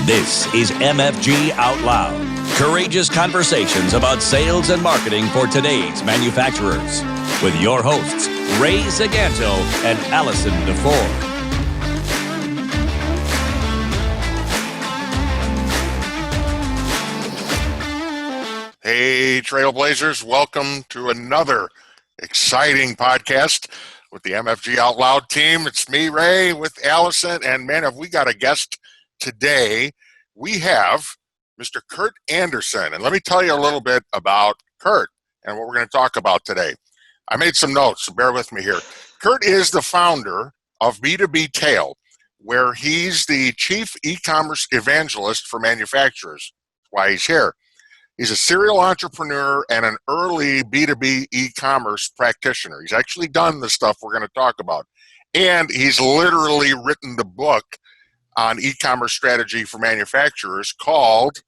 This is MFG Out Loud. Courageous conversations about sales and marketing for today's manufacturers. With your hosts, Ray Zaganto and Allison DeFore. Hey, Trailblazers, welcome to another exciting podcast with the MFG Out Loud team. It's me, Ray, with Allison, and man, have we got a guest today. We have Mr. Curt Anderson, and let me tell you a little bit about Curt and what we're going to talk about today. I made some notes, so bear with me here. Curt is the founder of B2B Tail, where he's the chief e-commerce evangelist for manufacturers. That's why he's here. He's a serial entrepreneur and an early B2B e-commerce practitioner. He's actually done the stuff we're going to talk about. And he's literally written the book on e-commerce strategy for manufacturers called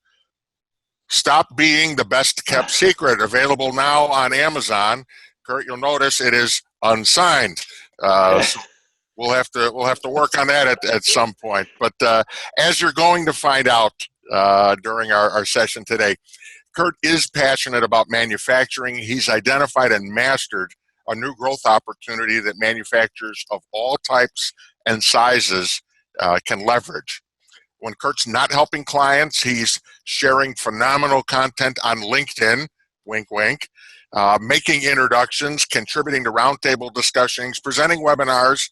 Stop Being the Best Kept Secret, available now on Amazon. Curt, you'll notice it is unsigned. So we'll have to work on that at some point. But as you're going to find out during our session today, Curt is passionate about manufacturing. He's identified and mastered a new growth opportunity that manufacturers of all types and sizes can leverage. When Curt's not helping clients, he's sharing phenomenal content on LinkedIn, wink, wink, making introductions, contributing to roundtable discussions, presenting webinars,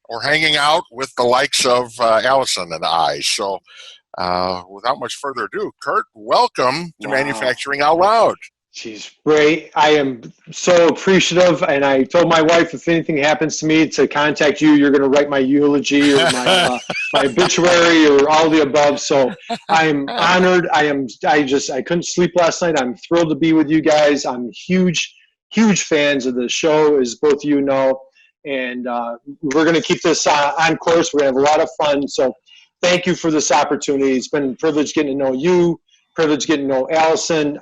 or hanging out with the likes of Allison and I. So without much further ado, Curt, welcome to Manufacturing Out Loud. Jeez, Ray, I am so appreciative, and I told my wife if anything happens to me to contact you. You're going to write my eulogy or my obituary or all the above. So I'm honored. I couldn't sleep last night. I'm thrilled to be with you guys. I'm huge fans of the show, as both you know, and we're going to keep this on course. We're going to have a lot of fun. So thank you for this opportunity. It's been a privilege getting to know you, privilege getting to know Allison.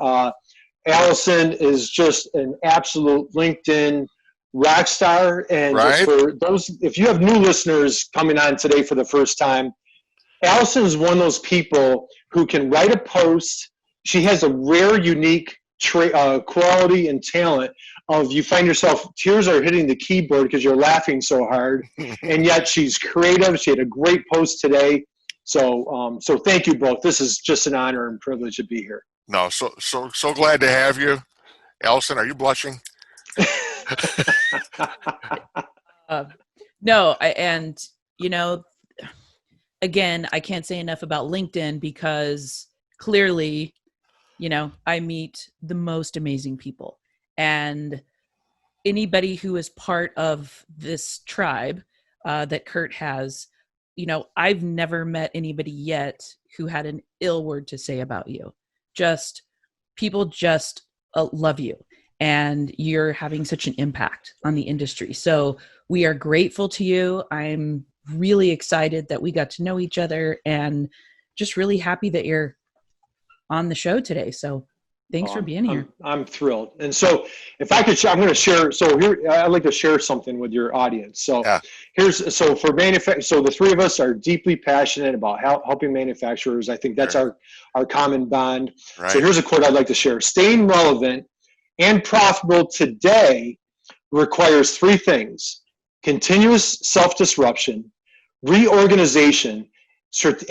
Allison is just an absolute LinkedIn rock star. And just for those, if you have new listeners coming on today for the first time, Allison is one of those people who can write a post. She has a rare, unique quality and talent of you find yourself, tears are hitting the keyboard because you're laughing so hard. And yet she's creative. She had a great post today. So thank you both. This is just an honor and privilege to be here. No, so glad to have you. Allison, are you blushing? No, again, I can't say enough about LinkedIn because clearly, I meet the most amazing people. And anybody who is part of this tribe that Curt has, I've never met anybody yet who had an ill word to say about you. People just love you, and you're having such an impact on the industry. So we are grateful to you. I'm really excited that we got to know each other, and just really happy that you're on the show today. So thanks for being here. I'm thrilled. And so if I could, I'm going to share. So here, I'd like to share something with your audience. So so the three of us are deeply passionate about helping manufacturers. I think that's our common bond. Right. So here's a quote I'd like to share. Staying relevant and profitable today requires three things: continuous self-disruption, reorganization,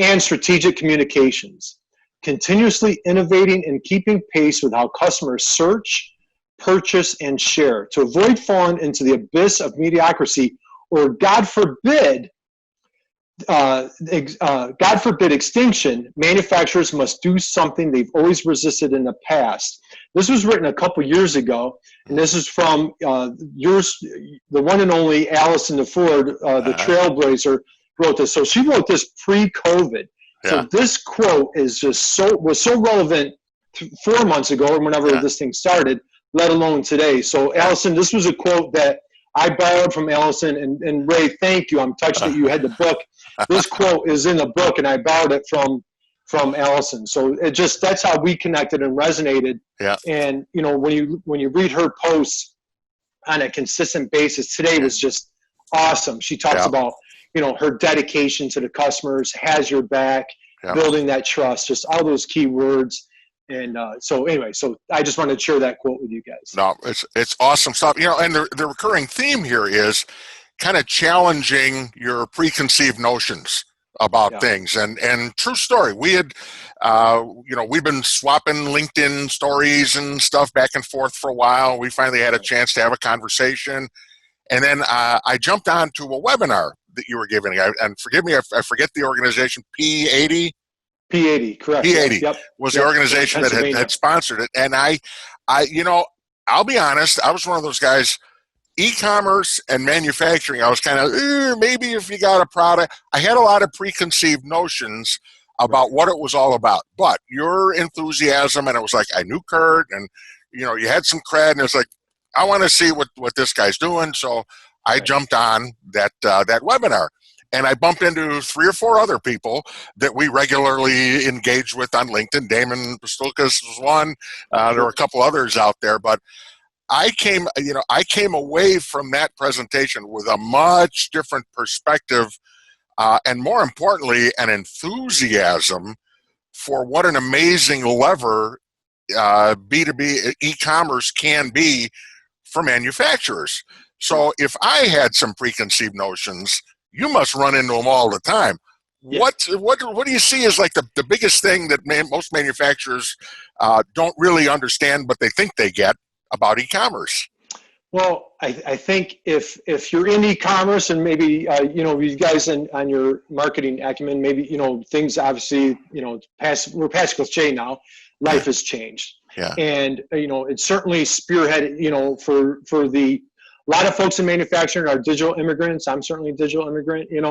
and strategic communications. Continuously innovating and keeping pace with how customers search, purchase, and share. To avoid falling into the abyss of mediocrity, or God forbid extinction, manufacturers must do something they've always resisted in the past. This was written a couple years ago, and this is from the one and only Allison DeFore, the Trailblazer, wrote this. So she wrote this pre-COVID. So this quote is was so relevant 4 months ago or whenever this thing started, let alone today. So Allison, this was a quote that I borrowed from Allison, and Ray, thank you. I'm touched that you had the book. This quote is in the book, and I borrowed it from Allison. So that's how we connected and resonated. Yeah. And when you read her posts on a consistent basis, today was just awesome. She talks about her dedication to the customers, has your back, Yeah. building that trust, just all those key words. And so anyway, so I just wanted to share that quote with you guys. No, it's awesome stuff. And the recurring theme here is kind of challenging your preconceived notions about things. And true story, we had, we've been swapping LinkedIn stories and stuff back and forth for a while. We finally had a chance to have a conversation. And then I jumped on to a webinar that you were giving. And forgive me, I forget the organization, P80. P80, correct. P80 was the organization that had sponsored it. And I'll be honest, I was one of those guys, e-commerce and manufacturing, I was kind of, maybe if you got a product, I had a lot of preconceived notions about what it was all about. But your enthusiasm, and it was like, I knew Curt, and, you had some cred, and it's like, I want to see what this guy's doing. So I jumped on that webinar. And I bumped into 3 or 4 other people that we regularly engage with on LinkedIn. Damon Pastulkas was one. There were a couple others out there, but I came away from that presentation with a much different perspective, and more importantly, an enthusiasm for what an amazing lever B2B e-commerce can be for manufacturers. So if I had some preconceived notions, you must run into them all the time. Yeah. What do you see as like the biggest thing that most manufacturers don't really understand, but they think they get about e-commerce? Well, I think if you're in e-commerce, and maybe you guys on your marketing acumen, maybe things obviously we're past cliche now. Life has changed, and it's certainly spearheaded. For the a lot of folks in manufacturing are digital immigrants. I'm certainly a digital immigrant. Hit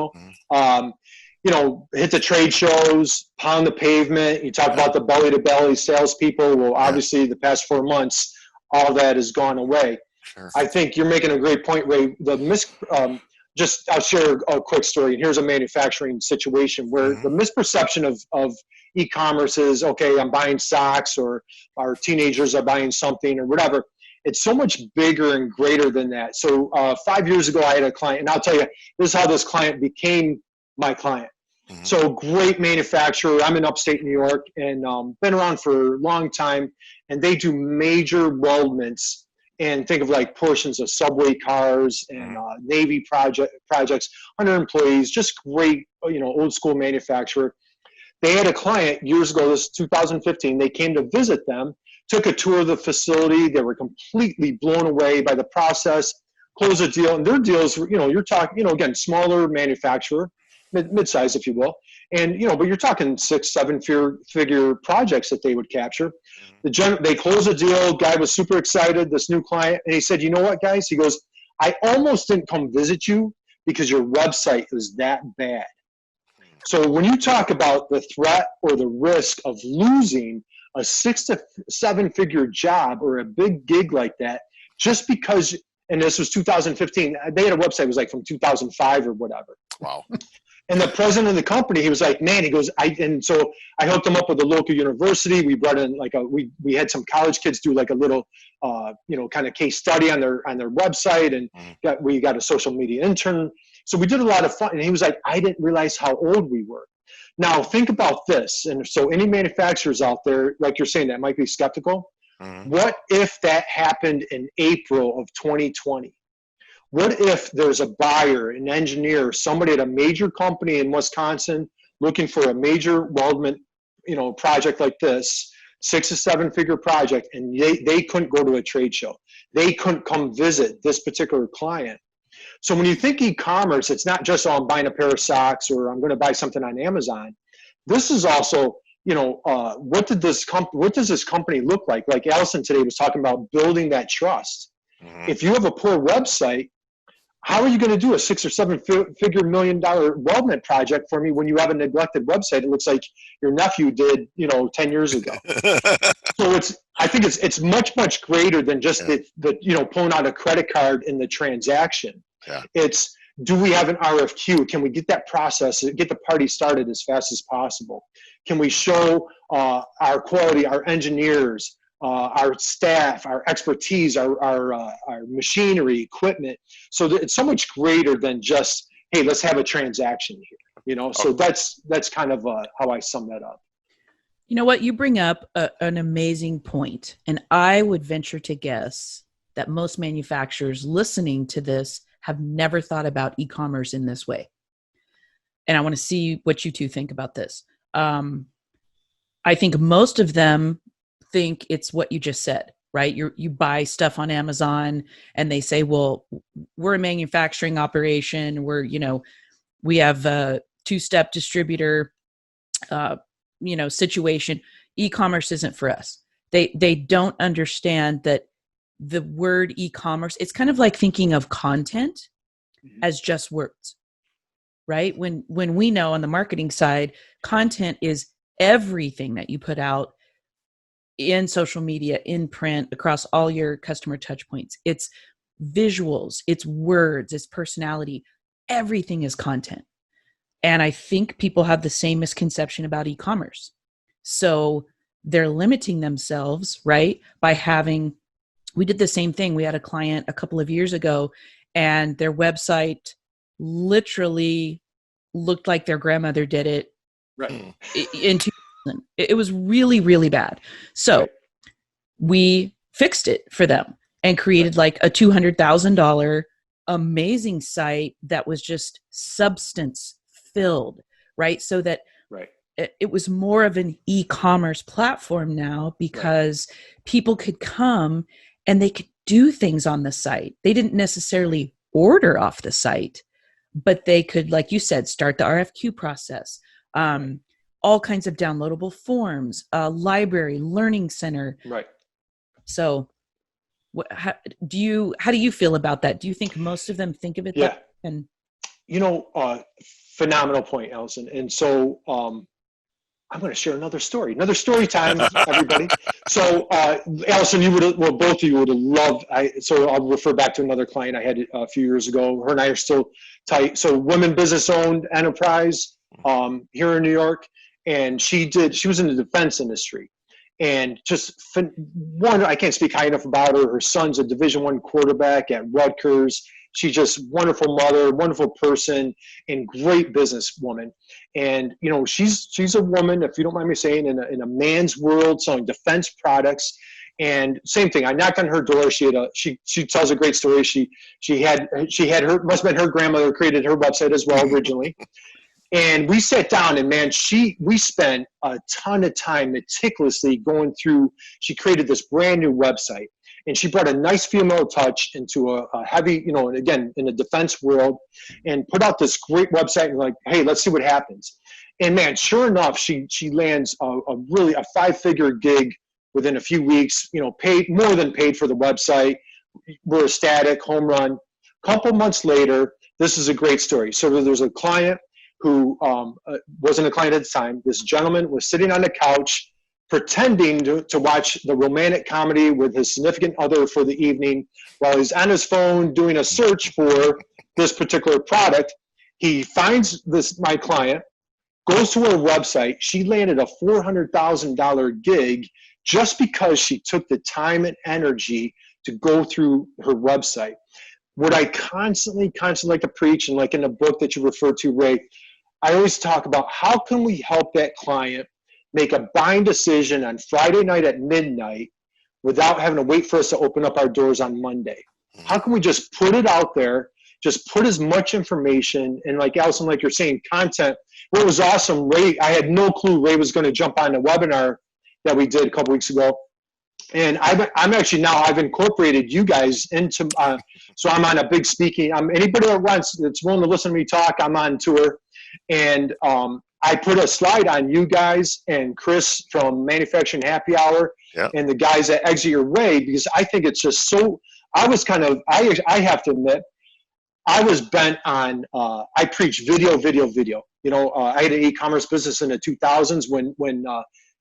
the trade shows, pound the pavement. You talk about the belly-to-belly salespeople. Well, obviously, the past 4 months, all that has gone away. Sure. I think you're making a great point, Ray. I'll share a quick story. Here's a manufacturing situation where the misperception of e-commerce is, okay, I'm buying socks, or our teenagers are buying something or whatever. It's so much bigger and greater than that. So 5 years ago, I had a client, and I'll tell you, this is how this client became my client. So great manufacturer. I'm in upstate New York, and been around for a long time, and they do major weldments, and think of like portions of subway cars and Navy projects, 100 employees, just great, old school manufacturer. They had a client years ago, this is 2015, they came to visit them, took a tour of the facility. They were completely blown away by the process, closed a deal. And their deals were, you're talking, again, smaller manufacturer, mid-size, if you will. And, but you're talking 6-7 figure projects that they would capture. They closed the deal. Guy was super excited, this new client. And he said, you know what, guys? He goes, I almost didn't come visit you because your website was that bad. So when you talk about the threat or the risk of losing a 6 to 7 figure job or a big gig like that, just because, and this was 2015, they had a website, it was like from 2005 or whatever. Wow. And the president of the company, he was like, man, he goes, and so I hooked him up with a local university. We brought in we had some college kids do like a little, kind of case study on their website, and we got a social media intern. So we did a lot of fun. And he was like, I didn't realize how old we were. Now think about this. And so any manufacturers out there, like you're saying, that might be skeptical. What if that happened in April of 2020? What if there's a buyer, an engineer, somebody at a major company in Wisconsin looking for a major weldment, project like this, 6 to 7 figure project, and they couldn't go to a trade show. They couldn't come visit this particular client. So when you think e-commerce, it's not just, I'm buying a pair of socks or I'm going to buy something on Amazon. This is also, what does this company look like? Like Allison today was talking about building that trust. If you have a poor website, how are you going to do a 6 or 7 figure $1 million weldment project for me when you have a neglected website? It looks like your nephew did, 10 years ago. So I think it's much, much greater than just the pulling out a credit card in the transaction. Yeah. It's, do we have an RFQ? Can we get that process, get the party started as fast as possible? Can we show our quality, our engineers, our staff, our expertise, our machinery, equipment? So it's so much greater than just, hey, let's have a transaction here. So that's kind of how I sum that up. You know what? You bring up an amazing point, and I would venture to guess that most manufacturers listening to this have never thought about e-commerce in this way. And I want to see what you two think about this. I think most of them think it's what you just said, right? You buy stuff on Amazon and they say, well, we're a manufacturing operation. We have a two-step distributor, situation. E-commerce isn't for us. They don't understand that the word e-commerce, it's kind of like thinking of content as just words, right? When we know on the marketing side, content is everything that you put out in social media, in print, across all your customer touch points. It's visuals, it's words, it's personality. Everything is content. And I think people have the same misconception about e-commerce. So they're limiting themselves, right? We did the same thing. We had a client a couple of years ago, and their website literally looked like their grandmother did it. Right. In 2000. It was really, really bad. So we fixed it for them and created like a $200,000 amazing site that was just substance filled, right? So that it was more of an e-commerce platform now, because people could come and they could do things on the site. They didn't necessarily order off the site, but they could, like you said, start the RFQ process, all kinds of downloadable forms, library, learning center. Right. So how do you feel about that? Do you think most of them think of it that way? And phenomenal point, Allison. And so I'm going to share another story time, everybody. So Allison, both of you would have loved, so I'll refer back to another client I had a few years ago. Her and I are still tight. So women business owned enterprise here in New York. And she was in the defense industry. And I can't speak high enough about her. Her son's a Division I quarterback at Rutgers. She's just wonderful mother, wonderful person, and great businesswoman. And she's a woman, if you don't mind me saying, in a man's world, selling defense products. And same thing, I knocked on her door. She tells a great story. She had her, must have been her grandmother created her website as well originally. And we sat down, and man, we spent a ton of time meticulously going through. She created this brand new website, and she brought a nice female touch into a heavy, again, in the defense world, and put out this great website and like, hey, let's see what happens. And man, sure enough, she lands a 5-figure gig within a few weeks, more than paid for the website. We're ecstatic, home run. Couple months later, this is a great story. So there's a client who wasn't a client at the time. This gentleman was sitting on the couch pretending to watch the romantic comedy with his significant other for the evening while he's on his phone doing a search for this particular product. He finds my client, goes to her website. She landed a $400,000 gig just because she took the time and energy to go through her website. What I constantly like to preach, and like in the book that you referred to, Ray, I always talk about how can we help that client make a buying decision on Friday night at midnight without having to wait for us to open up our doors on Monday. How can we just put it out there, just put as much information, and like Allison, like you're saying, content. What was awesome, Ray, I had no clue Ray was going to jump on the webinar that we did a couple weeks ago. And I've incorporated you guys into, so I'm on a big speaking, anybody that's willing to listen to me talk, I'm on tour. And I put a slide on you guys and Chris from Manufacturing Happy Hour and the guys that Exit Your Way, because I think it's just so, I have to admit, I was bent on, I preach video. I had an e-commerce business in the 2000s when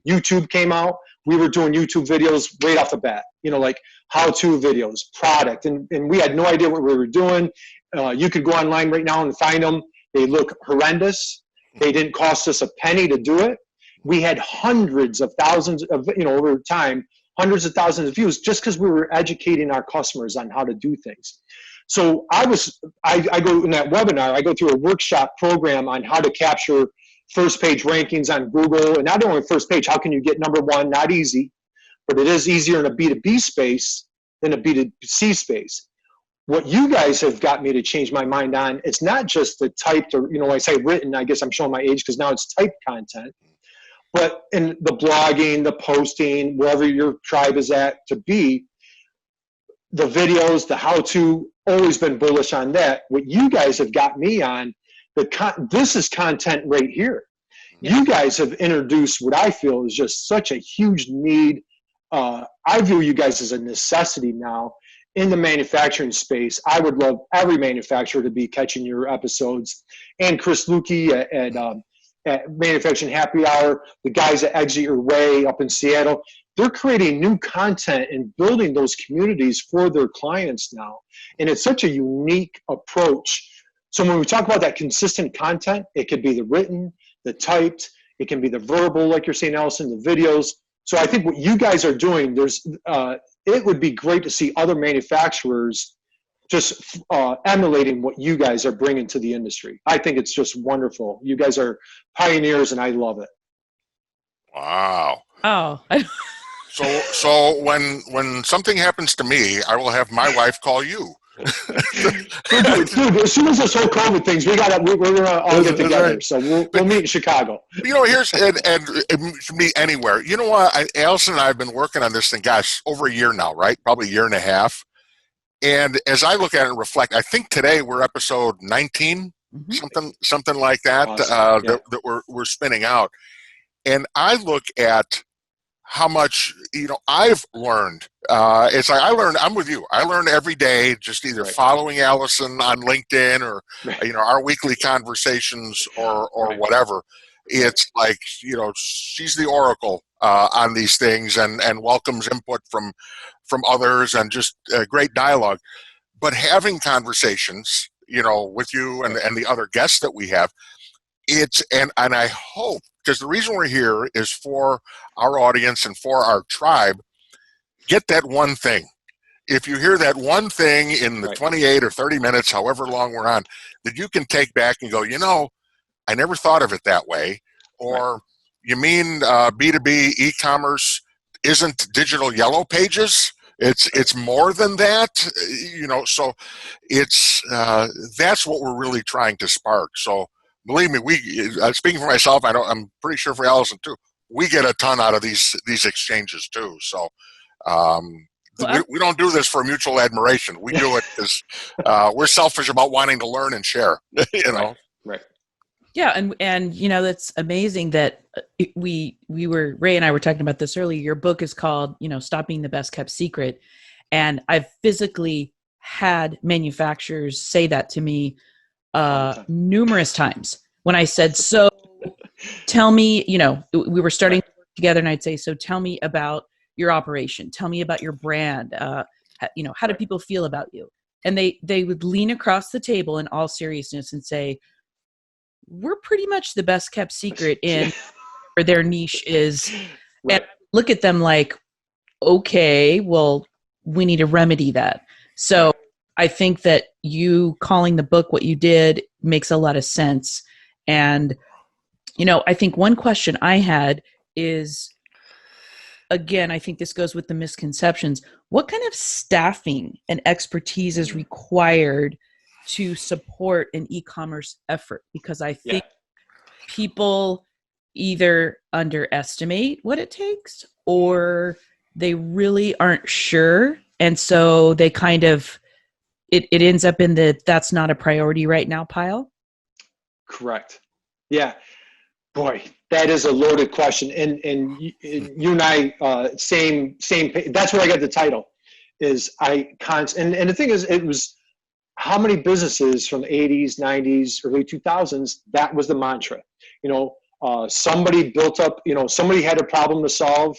YouTube came out. We were doing YouTube videos right off the bat, like how-to videos, product, and we had no idea what we were doing. You could go online right now and find them. They look horrendous. They didn't cost us a penny to do it. We had hundreds of thousands of, over time, hundreds of thousands of views just because we were educating our customers on how to do things. So I go in that webinar, I go through a workshop program on how to capture first page rankings on Google. And not only first page, how can you get number one? Not easy, but it is easier in a B2B space than a B2C space. What you guys have got me to change my mind on, it's not just the typed, or, when I say written, I guess I'm showing my age because now it's typed content, but in the blogging, the posting, wherever your tribe is at to be, the videos, the how-to, always been bullish on that. What you guys have got me on, this is content right here. You guys have introduced what I feel is just such a huge need. I view you guys as a necessity now in the manufacturing space. I would love every manufacturer to be catching your episodes. And Chris Lukey at Manufacturing Happy Hour, the guys at Exit Your Way up in Seattle, they're creating new content and building those communities for their clients now. And it's such a unique approach. So when we talk about that consistent content, it could be the written, the typed, it can be the verbal, like you're saying, Allison, the videos. So I think what you guys are doing, it would be great to see other manufacturers just emulating what you guys are bringing to the industry. I think it's just wonderful. You guys are pioneers, and I love it. Wow. Oh. So when something happens to me, I will have my wife call you. Dude, as soon as this whole COVID things, we're gonna all get together. Right. So we'll meet in Chicago. Here's and meet anywhere. You know what? Allison and I have been working on this thing, gosh, over a year now, right? Probably a year and a half. And as I look at it and reflect, I think today we're episode 19, something like that, awesome. that we're spinning out. And I look at how much I've learned. It's like I'm with you. I learn every day, just either following Allison on LinkedIn or our weekly conversations or whatever. It's like she's the oracle on these things and welcomes input from others and just great dialogue. But having conversations, with you and the other guests that we have, and I hope, because the reason we're here is for our audience and for our tribe, get that one thing. If you hear that one thing in the 28 or 30 minutes, however long we're on, that you can take back and go, I never thought of it that way. Or you mean B2B e-commerce isn't digital yellow pages? It's more than that, so it's that's what we're really trying to spark. So believe me, speaking for myself, I'm pretty sure for Allison too, we get a ton out of these exchanges too. So we don't do this for mutual admiration. We do it because we're selfish about wanting to learn and share. Right. Yeah, and that's amazing that Ray and I were talking about this earlier. Your book is called Stop Being the Best Kept Secret, and I've physically had manufacturers say that to me numerous times when I said, so tell me, we were starting together and I'd say, so tell me about your operation. Tell me about your brand. How do people feel about you? And they would lean across the table in all seriousness and say, we're pretty much the best kept secret in where their niche is. And look at them like, okay, well, we need to remedy that. So I think that you calling the book what you did makes a lot of sense. And, I think one question I had is, again, I think this goes with the misconceptions. What kind of staffing and expertise is required to support an e-commerce effort? Because I think people either underestimate what it takes or they really aren't sure. And so they kind of, it ends up in that's not a priority right now pile. Correct. Yeah. Boy, that is a loaded question. And you and I, same, that's where I got the title is and the thing is, it was how many businesses from the 80s, 90s, early 2000s, that was the mantra. Somebody built up, somebody had a problem to solve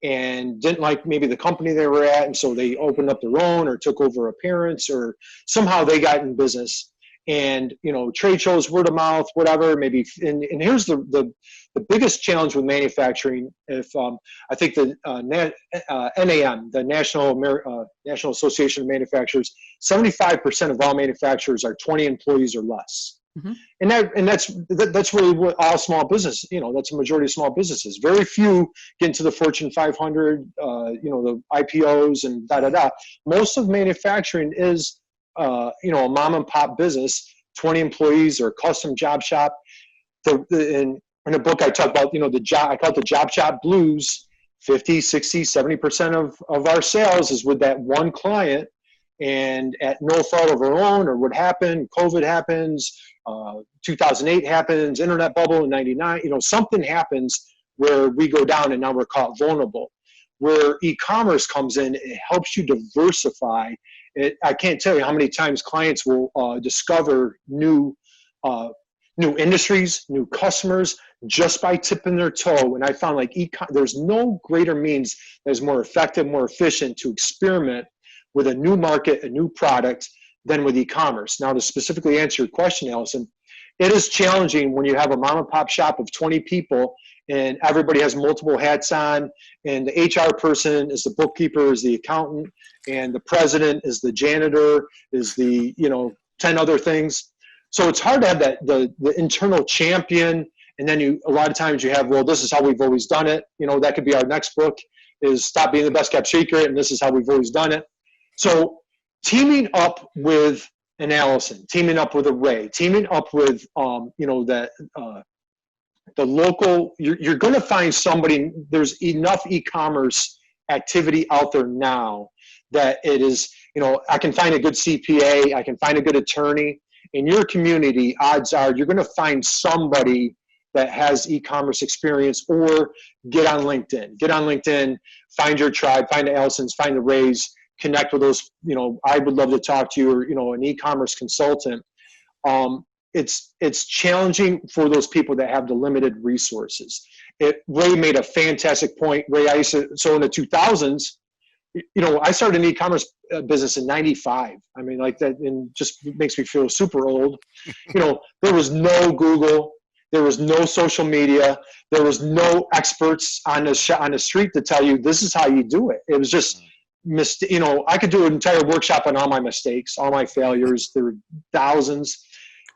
and didn't like maybe the company they were at. And so they opened up their own or took over a parent's or somehow they got in business. and trade shows, word of mouth, whatever, maybe. And here's the biggest challenge with manufacturing. If I think the NAM, the National Association of Manufacturers, 75% of all manufacturers are 20 employees or less. Mm-hmm. And that's really what all small business, that's a majority of small businesses. Very few get into the Fortune 500, the IPOs and da-da-da. Most of manufacturing is, a mom and pop business, 20 employees or custom job shop. In the book, I talk about, I call it the job shop blues. 50, 60, 70% of our sales is with that one client, and at no fault of our own or what happened, COVID happens, 2008 happens, internet bubble in 99, something happens where we go down and now we're caught vulnerable. Where e-commerce comes in, it helps you diversify. I can't tell you how many times clients will discover new industries, new customers, just by tipping their toe. And I found there's no greater means that is more effective, more efficient to experiment with a new market, a new product, than with e-commerce. Now, to specifically answer your question, Allison, it is challenging when you have a mom and pop shop of 20 people and everybody has multiple hats on, and the HR person is the bookkeeper, is the accountant, and the president is the janitor, is the 10 other things. So it's hard to have the internal champion, and then a lot of times you have, well, this is how we've always done it. That could be our next book, is Stop Being the Best Kept Secret, and this is how we've always done it. So teaming up with an Allison, teaming up with a Ray, teaming up with the local, you're going to find somebody. There's enough e-commerce activity out there now that it is, I can find a good CPA, I can find a good attorney. In your community, odds are you're going to find somebody that has e-commerce experience, or get on LinkedIn. Get on LinkedIn, find your tribe, find the Allisons, find the Rays, connect with those. I would love to talk to you, or an e-commerce consultant. It's challenging for those people that have the limited resources. Ray made a fantastic point. Ray, so in the 2000s, I started an e-commerce business in 95. I mean, like that, and just makes me feel super old. There was no Google, there was no social media, there was no experts on the street to tell you this is how you do it. It was just, I could do an entire workshop on all my mistakes, all my failures. There were thousands.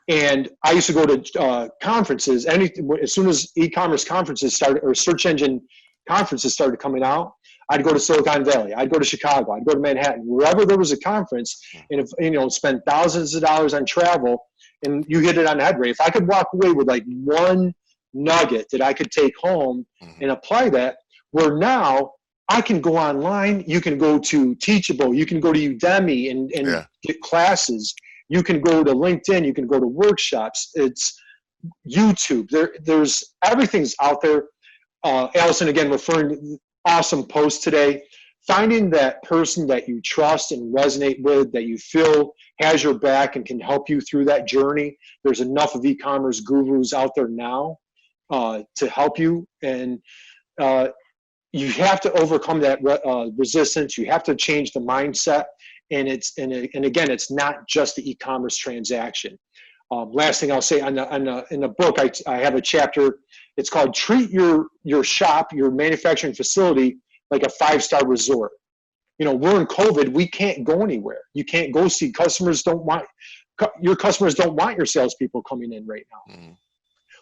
And I used to go to conferences. As soon as e-commerce conferences started, or search engine conferences started coming out, I'd go to Silicon Valley, I'd go to Chicago, I'd go to Manhattan, wherever there was a conference, and spend thousands of dollars on travel. And you hit it on the head, Ray. If I could walk away with one nugget that I could take home and apply that, where now I can go online, you can go to Teachable, you can go to Udemy and get classes. You can go to LinkedIn, you can go to workshops. It's YouTube. There's everything's out there. Allison, again, referring to awesome post today. Finding that person that you trust and resonate with, that you feel has your back and can help you through that journey. There's enough of e-commerce gurus out there now to help you. And you have to overcome that resistance. You have to change the mindset. And again, it's not just the e-commerce transaction. Last thing I'll say in the book, I have a chapter. It's called "Treat Your Shop, Your Manufacturing Facility Like a 5-Star Resort." We're in COVID. We can't go anywhere. You can't go see customers. Your customers don't want your salespeople coming in right now.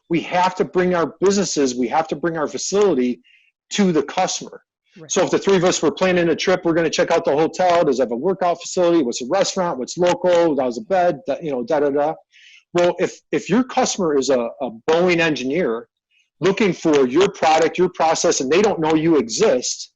We have to bring our businesses. We have to bring our facility to the customer. Right. So if the three of us were planning a trip, we're going to check out the hotel. Does it have a workout facility? What's a restaurant? What's local? How's a bed? Da-da-da. Well, if your customer is a Boeing engineer looking for your product, your process, and they don't know you exist,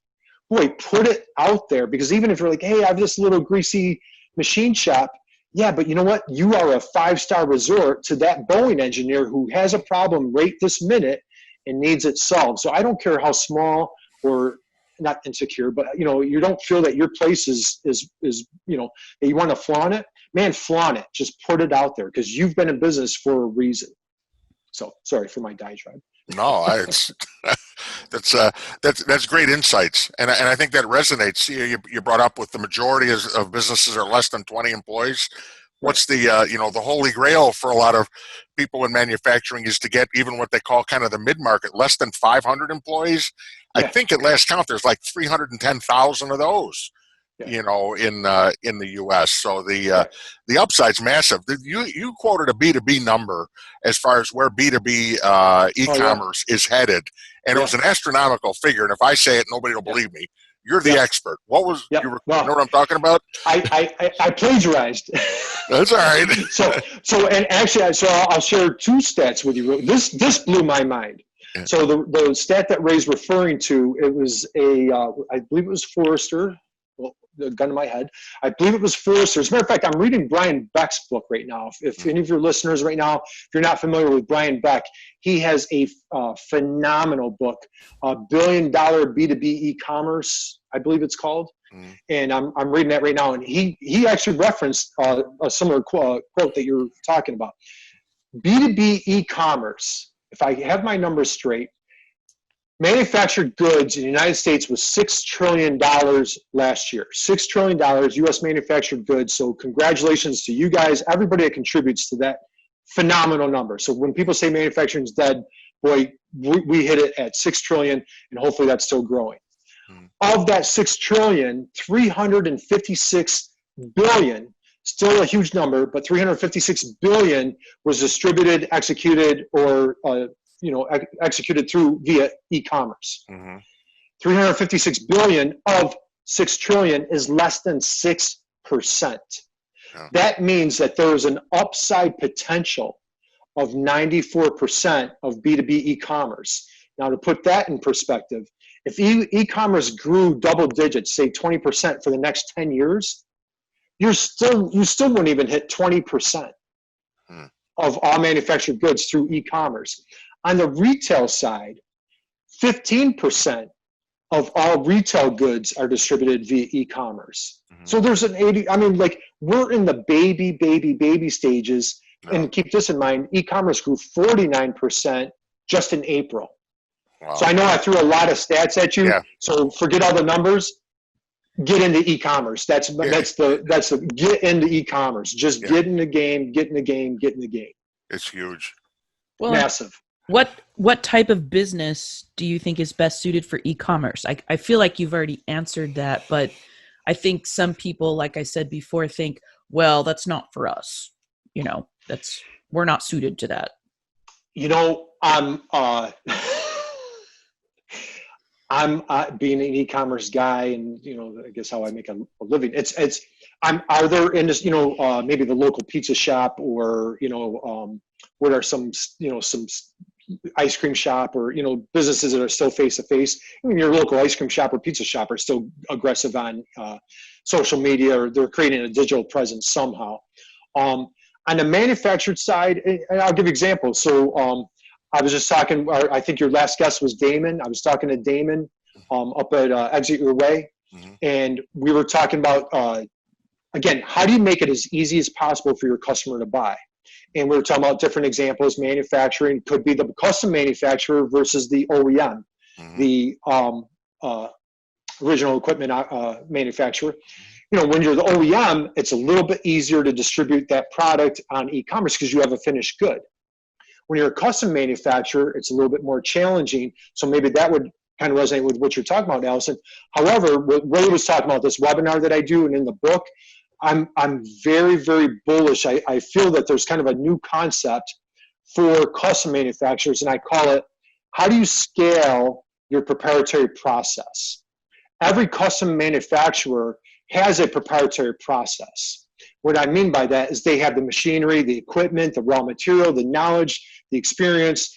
boy, put it out there. Because even if you're like, hey, I have this little greasy machine shop, yeah, but you know what? You are a 5-star resort to that Boeing engineer who has a problem right this minute and needs it solved. So I don't care how small or not insecure, but you don't feel that your place is that you want to flaunt it, man, flaunt it. Just put it out there because you've been in business for a reason. So sorry for my diatribe. No, that's great insights, and I think that resonates. You brought up with the majority of businesses are less than 20 employees, what's the the holy grail for a lot of people in manufacturing is to get even what they call kind of the mid-market, less than 500 employees. Yeah. I think at last count there's like 310,000 of those. Yeah. In the U.S. So the upside's massive. You quoted a B2B number as far as where B2B e-commerce is headed, and it was an astronomical figure. And if I say it, nobody will believe me. You're the expert. What was you know what I'm talking about? I plagiarized. That's all right. So and actually, I'll share two stats with you. This blew my mind. Yeah. So the stat that Ray's referring to, it was I believe it was Forrester. Well, the gun to my head. I believe it was Forrester. As a matter of fact, I'm reading Brian Beck's book right now. If any of your listeners right now, if you're not familiar with Brian Beck, he has a phenomenal book, $1 billion B2B e-commerce, I believe it's called. And I'm reading that right now. And he actually referenced a similar quote that you're talking about. B2B e-commerce, if I have my numbers straight, manufactured goods in the United States was $6 trillion last year. $6 trillion U.S. manufactured goods. So congratulations to you guys, everybody that contributes to that phenomenal number. So when people say manufacturing is dead, boy, we hit it at $6 trillion, and hopefully that's still growing. Of that $6 trillion, $356 billion, still a huge number, but $356 billion was distributed, executed, or executed via e-commerce. 356 billion of 6 trillion is less than 6%. That means that there is an upside potential of 94% of B2B e-commerce. Now, to put that in perspective, if e-commerce grew double digits, say 20% for the next 10 years, you still wouldn't even hit 20% of all manufactured goods through e-commerce. On the retail side, 15% of all retail goods are distributed via e-commerce. So there's an 80, we're in the baby stages. And keep this in mind, e-commerce grew 49% just in April. Wow. So I know I threw a lot of stats at you. Yeah. So forget all the numbers. Get into e-commerce. That's the get into e-commerce. Just get in the game, get in the game. It's huge. Well, massive. What type of business do you think is best suited for e-commerce? I feel like you've already answered that, but I think some people, like I said before, think, well, that's not for us. We're not suited to that. I'm being an e-commerce guy, and I guess how I make a living. Are there in this, maybe the local pizza shop, or what are some ice cream shop, or businesses that are still face to face. Your local ice cream shop or pizza shop are still aggressive on social media, or they're creating a digital presence somehow. On the manufactured side, and I'll give examples. So I was just talking, I think your last guest was Damon. I was talking to Damon up at Exit Your Way. And we were talking about, again, how do you make it as easy as possible for your customer to buy? And we were talking about different examples. Manufacturing could be the custom manufacturer versus the OEM, the original equipment manufacturer. When you're the OEM, it's a little bit easier to distribute that product on e-commerce because you have a finished good. When you're a custom manufacturer, it's a little bit more challenging. So maybe that would kind of resonate with what you're talking about, Allison. However, what Ray was talking about, this webinar that I do and in the book, I'm very, very bullish. I feel that there's kind of a new concept for custom manufacturers, and I call it, how do you scale your proprietary process? Every custom manufacturer has a proprietary process. What I mean by that is they have the machinery, the equipment, the raw material, the knowledge, the experience.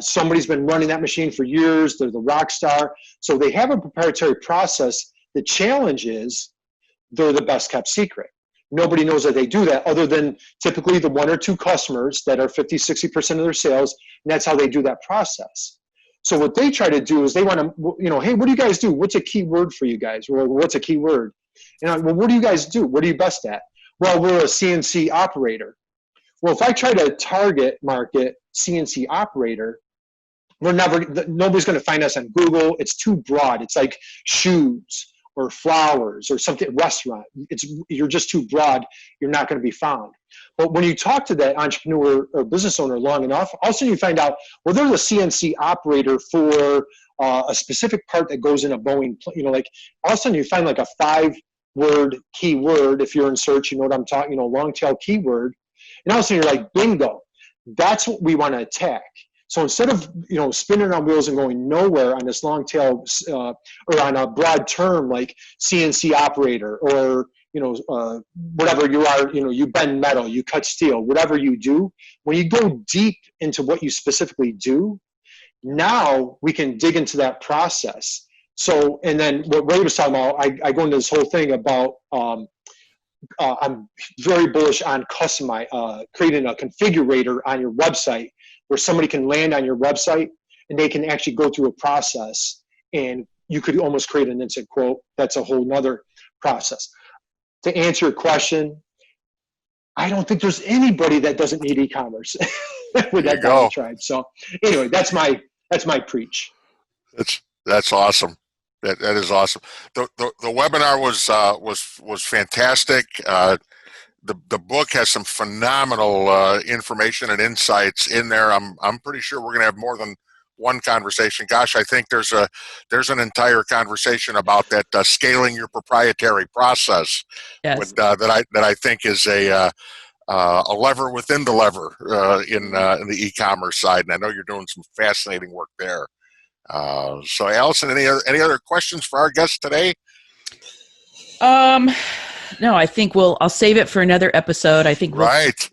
Somebody's been running that machine for years. They're the rock star. So they have a proprietary process. The challenge is they're the best kept secret. Nobody knows that they do that other than typically the one or two customers that are 50, 60% of their sales, and that's how they do that process. So what they try to do is they want to, hey, what do you guys do? What's a key word for you guys? Or what's a key word? Well, what do you guys do? What are you best at? Well, we're a CNC operator. Well, if I try to target market CNC operator, nobody's going to find us on Google. It's too broad. It's like shoes or flowers or something, restaurant. You're just too broad. You're not going to be found. But when you talk to that entrepreneur or business owner long enough, all of a sudden you find out, well, they're the CNC operator for a specific part that goes in a Boeing, like all of a sudden you find like a 5-word keyword. If you're in search, you know what I'm talking, long tail keyword. And all of a sudden you're like, bingo, that's what we want to attack. So instead of, spinning around wheels and going nowhere on this long tail or on a broad term like CNC operator or, whatever you are, you bend metal, you cut steel, whatever you do, when you go deep into what you specifically do, now we can dig into that process. So, and then what Ray was talking about, I go into this whole thing about, I'm very bullish on creating a configurator on your website where somebody can land on your website and they can actually go through a process, and you could almost create an instant quote. That's a whole nother process. To answer your question, I don't think there's anybody that doesn't need e-commerce with that Bible tribe. So anyway, that's my preach. That's awesome. That is awesome. The webinar was fantastic. The book has some phenomenal information and insights in there. I'm pretty sure we're going to have more than one conversation. Gosh, I think there's an entire conversation about that scaling your proprietary process. Yes. that I think is a lever within the lever in the e-commerce side, and I know you're doing some fascinating work there. So, Allison, any other questions for our guest today? No, I think I'll save it for another episode. I think right.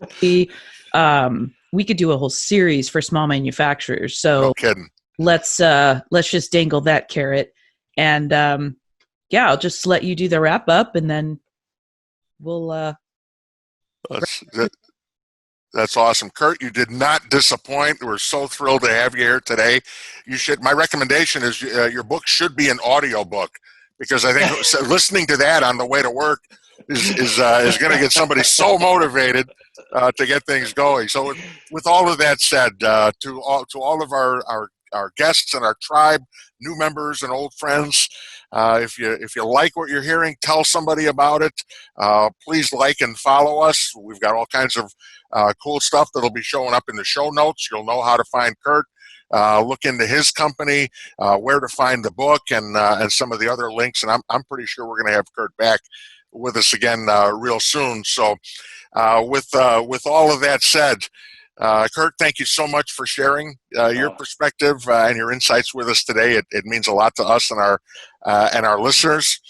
We could do a whole series for small manufacturers. So no kidding. Let's just dangle that carrot, and I'll just let you do the wrap up, and then we'll. That's awesome, Curt. You did not disappoint. We're so thrilled to have you here today. My recommendation is your book should be an audio book, because I think listening to that on the way to work is going to get somebody so motivated to get things going. So with all of that said, to all of our guests and our tribe, new members and old friends, if you like what you're hearing, tell somebody about it. Please like and follow us. We've got all kinds of cool stuff that'll be showing up in the show notes. You'll know how to find Curt. Look into his company, where to find the book, and some of the other links. And I'm pretty sure we're going to have Curt back with us again real soon. So with all of that said, Curt, thank you so much for sharing your perspective and your insights with us today. It means a lot to us and our listeners.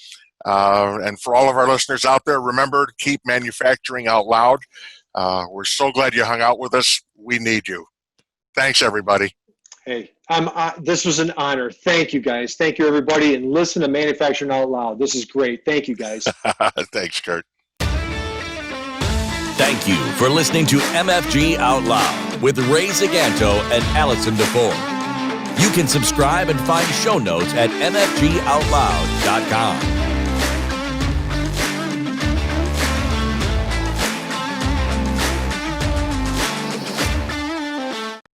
And for all of our listeners out there, remember to keep manufacturing out loud. We're so glad you hung out with us. We need you. Thanks, everybody. Hey, this was an honor. Thank you, guys. Thank you, everybody. And listen to Manufacturing Out Loud. This is great. Thank you, guys. Thanks, Curt. Thank you for listening to MFG Out Loud with Ray Zaganto and Allison DeFore. You can subscribe and find show notes at mfgoutloud.com.